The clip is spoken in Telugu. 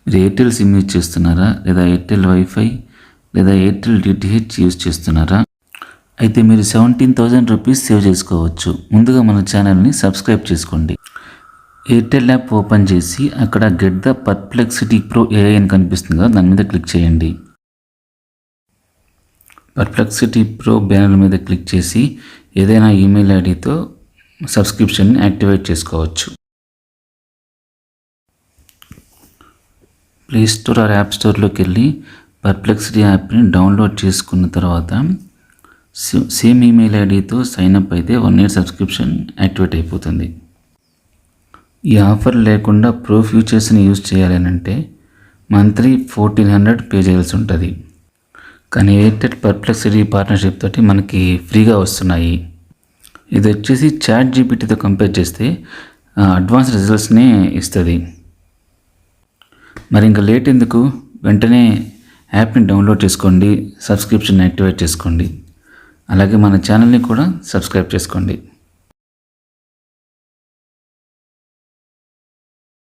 మీరు ఎయిర్టెల్ సిమ్ యూజ్ చేస్తున్నారా, లేదా ఎయిర్టెల్ వైఫై, లేదా ఎయిర్టెల్ డిటిహెచ్ యూజ్ చేస్తున్నారా? అయితే మీరు 17,000 రూపీస్ సేవ్ చేసుకోవచ్చు. ముందుగా మన ఛానల్ని సబ్స్క్రైబ్ చేసుకోండి. ఎయిర్టెల్ యాప్ ఓపెన్ చేసి అక్కడ get the Perplexity pro AI అని కనిపిస్తుంది కదా, దాని మీద క్లిక్ చేయండి. పర్ప్లెక్సిటీ ప్రో బ్యానర్ మీద క్లిక్ చేసి ఏదైనా ఈమెయిల్ ఐడితో సబ్స్క్రిప్షన్ని యాక్టివేట్ చేసుకోవచ్చు. ప్లే స్టోర్ ఆర్ యాప్ స్టోర్లోకి వెళ్ళి పర్ప్లెక్సిటీ యాప్ని డౌన్లోడ్ చేసుకున్న తర్వాత సేమ్ ఈమెయిల్ ఐడితో సైన్అప్ అయితే 1 year సబ్స్క్రిప్షన్ యాక్టివేట్ అయిపోతుంది. ఈ ఆఫర్ లేకుండా ప్రో ఫీచర్స్ని యూజ్ చేయాలనంటే మంత్లీ 1,400 పే చేయాల్సి ఉంటుంది. కానీ ఎయిర్టెల్ పర్ప్లెక్సిటీ పార్ట్నర్షిప్ తోటి మనకి ఫ్రీగా వస్తున్నాయి. ఇది వచ్చేసి చాట్ జీపీటీతో కంపేర్ చేస్తే అడ్వాన్స్ రిజల్ట్స్నే ఇస్తుంది. మరి ఇంకా లేట్ ఎందుకు, వెంటనే యాప్ని డౌన్లోడ్ చేసుకోండి, సబ్స్క్రిప్షన్ యాక్టివేట్ చేసుకోండి. అలాగే మన ఛానల్ని కూడా సబ్స్క్రైబ్ చేసుకోండి.